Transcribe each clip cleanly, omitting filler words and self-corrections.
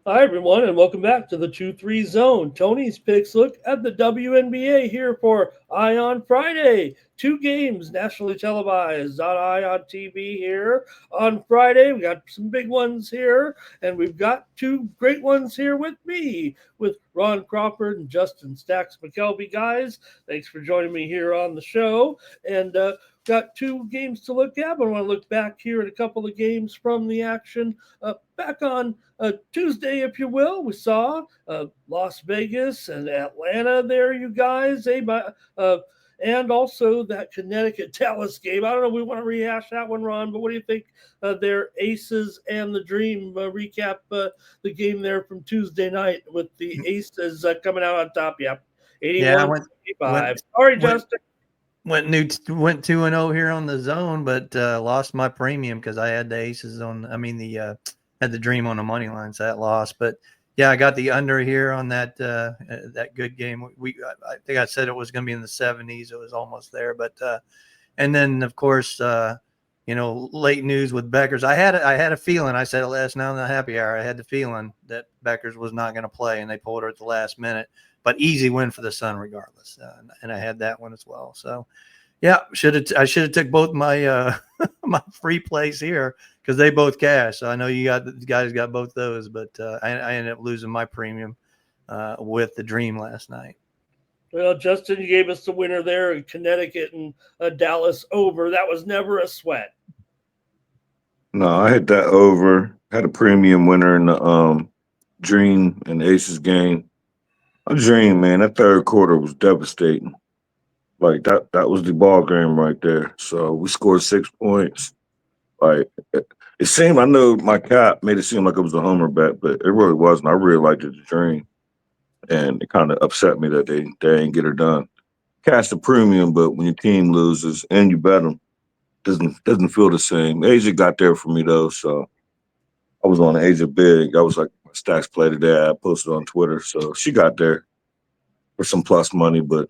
Hi, everyone, and welcome back to the 2-3 Zone. Tony's picks look at the WNBA here for Eye on Friday. Two games nationally televised on Eye on TV here on Friday. We got some big ones here, and we've got two great ones here with me, with Ron Crawford and Justin Stacks McKelvey. Guys, thanks for joining me here on the show. And got two games to look at, but I want to look back here at a couple of games from the action back on Tuesday, if you will. We saw Las Vegas and Atlanta there, you guys. And also that Connecticut Dallas game. I don't know if we want to rehash that one, Ron, but what do you think their Aces and the Dream? Recap the game there from Tuesday night with the Aces coming out on top. Yep, Yeah, I 81 went 85. Sorry, went Justin. went 2-0 here on the zone, but lost my premium because I had the aces on. I mean had the dream on the money line, so that lost. But yeah, I got the under here on that good game. I think I said it was going to be in the 70s. It was almost there, but and then of course late news with Beckers. I had a feeling. I said it last night on the happy hour. I had the feeling that Beckers was not going to play, and they pulled her at the last minute. But easy win for the Sun regardless, and I had that one as well. So yeah, I should have took both my my free plays here because they both cash. So I know you guys got both those, but I ended up losing my premium with the Dream last night. Well, Justin, you gave us the winner there in Connecticut and Dallas over. That was never a sweat. No, I hit that over. Had a premium winner in the Dream and Aces game. A Dream, man. That third quarter was devastating. Like that was the ball game right there. So we scored 6 points. Like it seemed, I know my cap made it seem like it was a homer bet, but it really wasn't. I really liked it, the Dream, and it kind of upset me that they didn't get her done. Cash the premium, but when your team loses and you bet them, doesn't feel the same. Asia got there for me though, so I was on Asia big. I was like my stacks play today. I posted on Twitter, so she got there for some plus money, but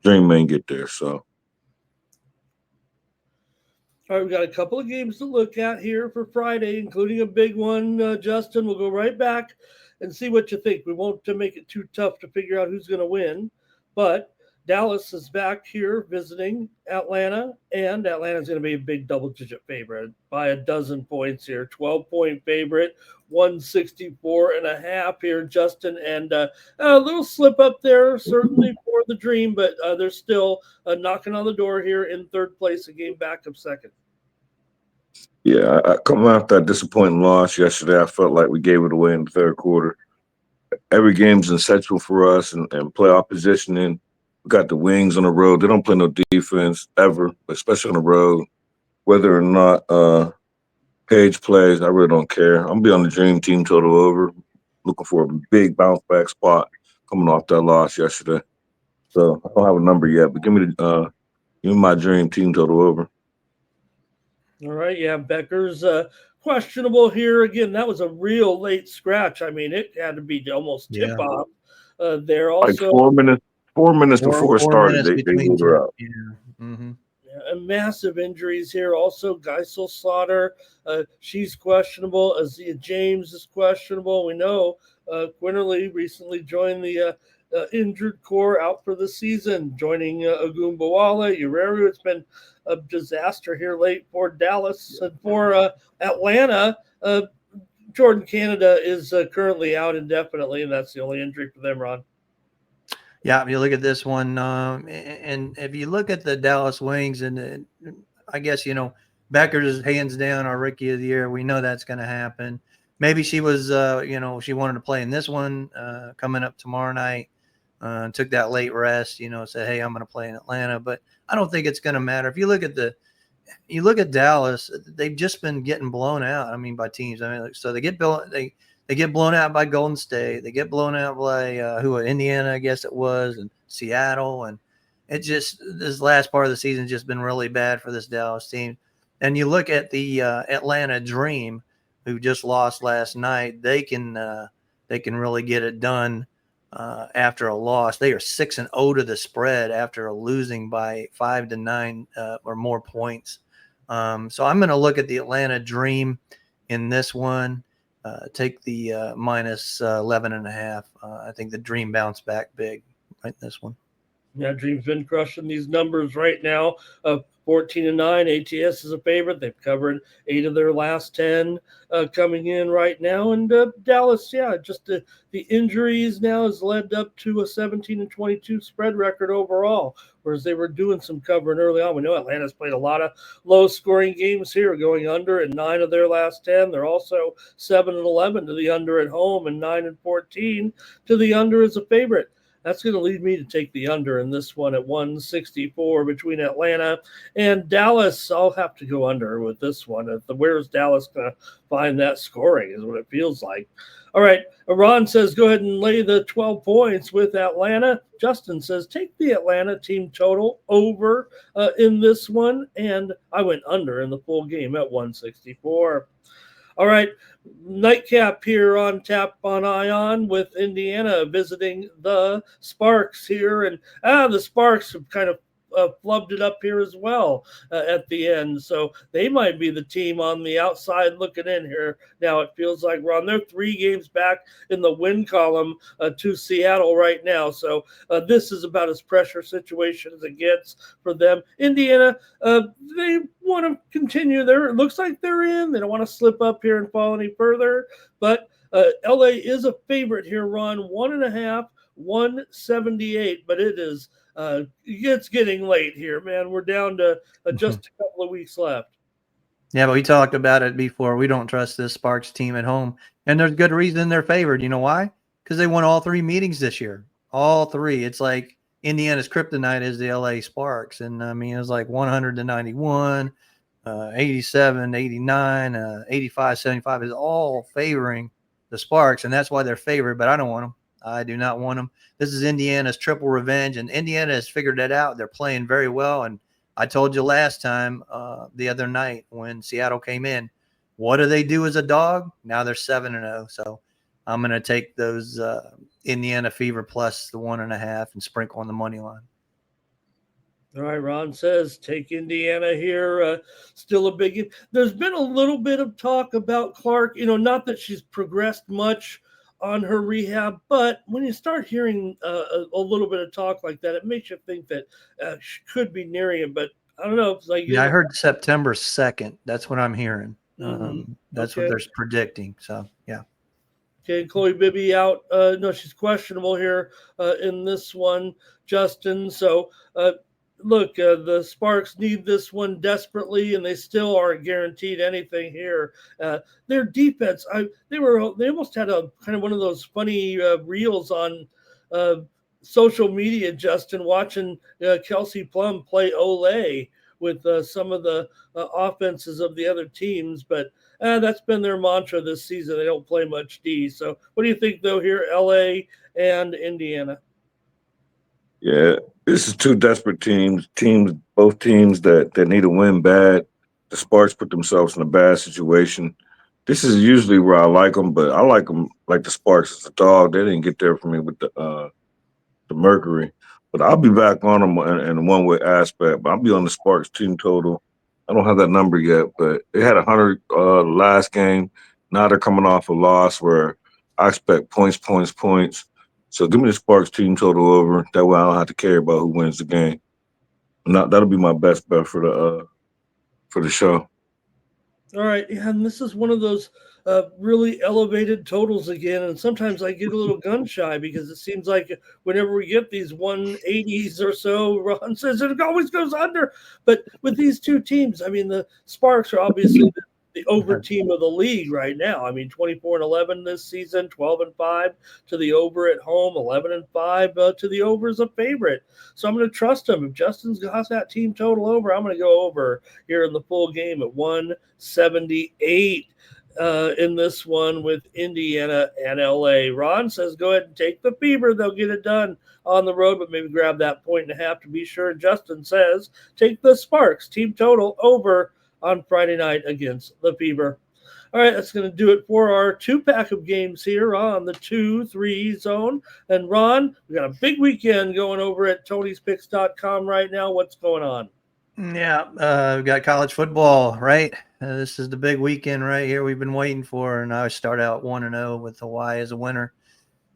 Dream ain't get there. So All right, we got a couple of games to look at here for Friday, including a big one. Justin, we'll go right back and see what you think. We won't make it too tough to figure out who's going to win, but Dallas is back here visiting Atlanta, and Atlanta's going to be a big double-digit favorite by a dozen points here. 12-point favorite, 164 and a half here, Justin, and a little slip up there certainly for the Dream, but they're still knocking on the door here in third place, a game back of second. yeah, coming off that disappointing loss yesterday, I felt like we gave it away in the third quarter. Every game's essential for us and playoff positioning. We got the Wings on the road. They don't play no defense ever, especially on the road. Whether or not Page plays, I really don't care. I'm gonna be on the Dream Team total over. Looking for a big bounce back spot coming off that loss yesterday. So I don't have a number yet, but give me my Dream Team total over. All right, yeah, Becker's questionable here again. That was a real late scratch. I mean, it had to be almost tip Yeah, off there. Like Also, 4 minutes before it four started, minutes they between ruled her two. out. Yeah. Mm-hmm. massive injuries here. Also, Geisel Slaughter, she's questionable. Azia James is questionable. We know Quinterly recently joined the injured core out for the season, joining Agumbawala, Ureru. It's been a disaster here late for Dallas and for Atlanta. Jordan Canada is currently out indefinitely, and that's the only injury for them, Ron. Yeah, if you look at this one, and if you look at the Dallas Wings, and I guess Becker's is hands down our rookie of the year. We know that's going to happen. Maybe she was, she wanted to play in this one coming up tomorrow night. Took that late rest, said, hey, I'm going to play in Atlanta. But I don't think it's going to matter. If you look at Dallas, they've just been getting blown out. I mean, by teams. I mean, so they get blown out by Golden State. They get blown out by Indiana, I guess it was, and Seattle. And it just this last part of the season has just been really bad for this Dallas team. And you look at the Atlanta Dream, who just lost last night. They can really get it done after a loss. They are 6-0 to the spread after losing by 5 to 9 or more points. So I'm going to look at the Atlanta Dream in this one. take the minus 11.5. I think the Dream bounced back big right in this one. Yeah, Dream's been crushing these numbers right now. 14-9. ATS is a favorite. They've covered 8 of their last 10 coming in right now. And Dallas, just the injuries now has led up to a 17-22 spread record overall, whereas they were doing some covering early on. We know Atlanta's played a lot of low-scoring games here, going under in 9 of their last 10. They're also 7-11 to the under at home and 9-14 to the under as a favorite. That's going to lead me to take the under in this one at 164 between Atlanta and Dallas. I'll have to go under with this one. Where's Dallas going to find that scoring is what it feels like. All right. Ron says go ahead and lay the 12 points with Atlanta. Justin says take the Atlanta team total over in this one. And I went under in the full game at 164. All right, nightcap here on Tap on Ion with Indiana visiting the Sparks here. And the Sparks have kind of flubbed it up here as well at the end. So they might be the team on the outside looking in here. Now it feels like we're on. They're 3 games back in the win column to Seattle right now. So this is about as pressure situation as it gets for them. Indiana, they want to continue there. It looks like they're in. They don't want to slip up here and fall any further. But LA is a favorite here, Ron. 1.5, 178. But it is it's getting late here, man. We're down to just a couple of weeks left. Yeah, but we talked about it before. We don't trust this Sparks team at home. And there's good reason they're favored. You know why? Because they won all 3 meetings this year. All 3. It's like Indiana's kryptonite is the LA Sparks. And, I mean, it was like 100-91, 87-89, 85-75 is all favoring the Sparks. And that's why they're favored, but I don't want them. I do not want them. This is Indiana's triple revenge, and Indiana has figured that out. They're playing very well, and I told you last time, the other night when Seattle came in, what do they do as a dog? Now they're 7-0. So I'm going to take those Indiana Fever plus the 1.5 and sprinkle on the money line. All right, Ron says take Indiana here. Still a big. There's been a little bit of talk about Clark. Not that she's progressed much on her rehab, but when you start hearing a little bit of talk like that, it makes you think that she could be nearing it. But I don't know. It's like I heard September 2nd. That's what I'm hearing. That's what they're predicting. So yeah. Okay, Chloe Bibby out. No, she's questionable here in this one, Justin. So look, the Sparks need this one desperately, and they still aren't guaranteed anything here. Their defense, they almost had a kind of one of those funny reels on social media, Justin, watching Kelsey Plum play Olay with some of the offenses of the other teams, but that's been their mantra this season. They don't play much D. So what do you think, though, here, LA and Indiana? Yeah, this is 2 desperate teams. Both teams that need to win bad. The Sparks put themselves in a bad situation. This is usually where I like them, but I like them like the Sparks as a dog. They didn't get there for me with the Mercury. But I'll be back on them in a one-way aspect. But I'll be on the Sparks team total. I don't have that number yet, but they had 100 last game. Now they're coming off a loss where I expect points. So give me the Sparks team total over. That way I don't have to care about who wins the game. That'll be my best bet for the show. All right, yeah, and this is one of those really elevated totals again, and sometimes I get a little gun shy because it seems like whenever we get these 180s or so, Ron says it always goes under. But with these 2 teams, I mean, the Sparks are obviously the over team of the league right now. I mean, 24-11 this season, 12-5 to the over at home, 11-5 to the over as a favorite. So I'm going to trust him. If Justin's got that team total over, I'm going to go over here in the full game at 178 in this one with Indiana and LA. Ron says go ahead and take the Fever. They'll get it done on the road, but maybe grab that 1.5 to be sure. Justin says take the Sparks team total over on Friday night against the Fever. All right, that's going to do it for our 2-pack of games here on the 2-3 zone. And Ron, we got a big weekend going over at Tony'sPicks.com right now. What's going on? Yeah, we've got college football, right? This is the big weekend right here we've been waiting for, and I start out 1-0 with Hawaii as a winner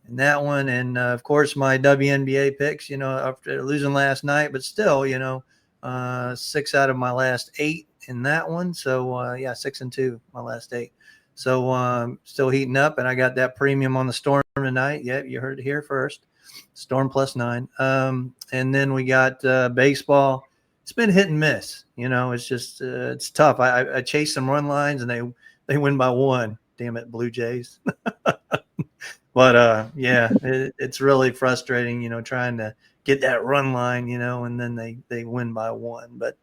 in that one. And, of course, my WNBA picks, after losing last night, but still, 6 out of my last 8 in that one. So, 6-2, my last 8. So still heating up, and I got that premium on the Storm tonight. Yep, you heard it here first. Storm +9. And then we got baseball. It's been hit and miss. It's just it's tough. I chase some run lines, and they win by 1. Damn it, Blue Jays. But it's really frustrating, trying to get that run line, and then they win by 1. But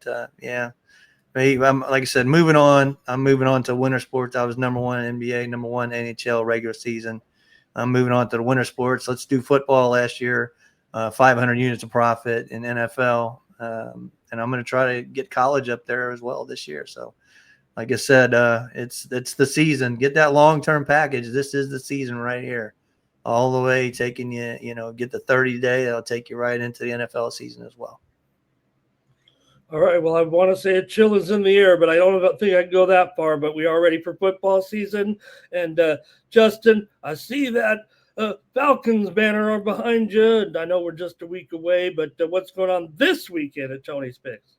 I'm, like I said, moving on. I'm moving on to winter sports. I was number 1 in NBA, number 1 NHL regular season. I'm moving on to the winter sports. Let's do football last year, 500 units of profit in NFL. And I'm going to try to get college up there as well this year. So, like I said, it's the season. Get that long-term package. This is the season right here. All the way taking you, get the 30-day. That'll take you right into the NFL season as well. All right. Well, I want to say a chill is in the air, but I don't think I can go that far. But we are ready for football season. And Justin, I see that Falcons banner are behind you. And I know we're just a week away, but what's going on this weekend at Tony's Picks?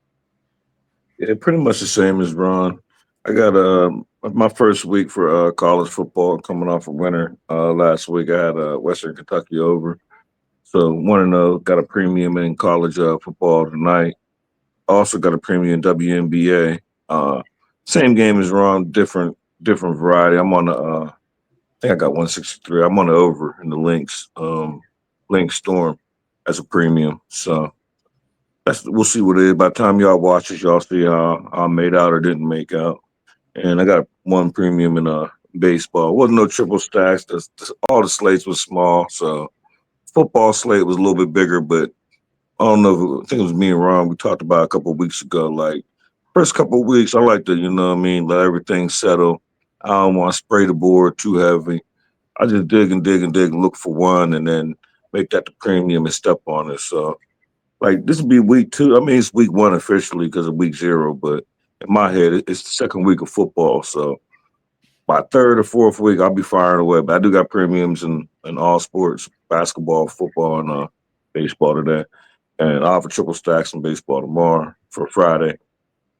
Yeah, pretty much the same as Ron. I got my first week for college football coming off of winter. Last week I had Western Kentucky over. So 1-0, got a premium in college football tonight. Also got a premium WNBA. Same game as Ron, different variety. I'm on the I think I got 163. I'm on the over in the Lynx Storm as a premium. So we'll see what it is. By the time y'all watch this, y'all see how I made out or didn't make out. And I got 1 premium in baseball. Wasn't no triple stacks. All the slates was small. So football slate was a little bit bigger, but I don't know. I think it was me and Ron. We talked about a couple of weeks ago. Like first couple of weeks, I like to, let everything settle. I don't want to spray the board too heavy. I just dig and dig and dig, look for one, and then make that the premium and step on it. So, like this will be week 2. I mean, it's week 1 officially because of week 0, but in my head, it's the second week of football. So, by 3rd or 4th week, I'll be firing away. But I do got premiums in all sports: basketball, football, and baseball today. And I'll have a triple stacks in baseball tomorrow for Friday.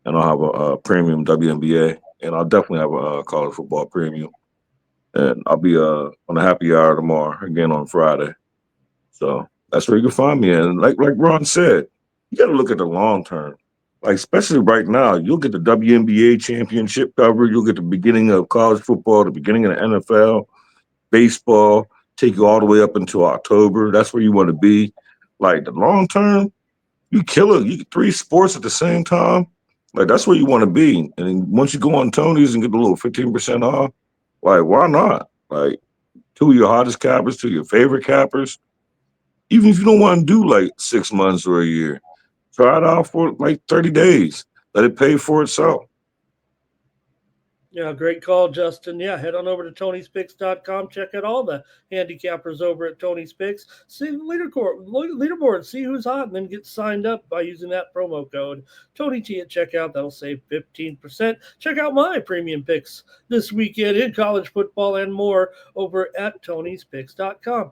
And I'll have a premium WNBA. And I'll definitely have a college football premium. And I'll be on a happy hour tomorrow, again on Friday. So that's where you can find me. And like Ron said, you got to look at the long term. Like, especially right now, you'll get the WNBA championship cover. You'll get the beginning of college football, the beginning of the NFL, baseball, take you all the way up until October. That's where you want to be. Like the long term, you kill it. You get 3 sports at the same time. Like that's where you want to be. And then once you go on Tony's and get a little 15% off, like why not? Like 2 of your hottest cappers, 2 of your favorite cappers. Even if you don't want to do like 6 months or a year, try it out for like 30 days. Let it pay for itself. Yeah, great call, Justin. Yeah, head on over to Tony'sPicks.com. Check out all the handicappers over at Tony's Picks. See the leaderboard, see who's hot, and then get signed up by using that promo code TonyT at checkout. That'll save 15%. Check out my premium picks this weekend in college football and more over at Tony'sPicks.com.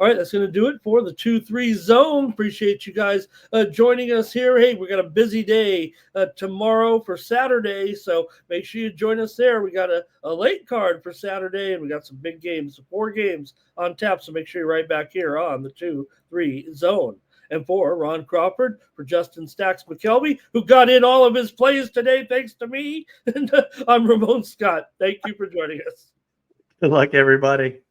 All right, that's going to do it for the 2-3 zone. Appreciate you guys joining us here. Hey, we got a busy day tomorrow for Saturday, so make sure you join us there. We got a late card for Saturday, and we got some big games, 4 games on tap, so make sure you're right back here on the 2-3 zone. And for Ron Crawford, for Justin Stacks Mcelvy, who got in all of his plays today thanks to me, and I'm Ramon Scott. Thank you for joining us. Good luck, everybody.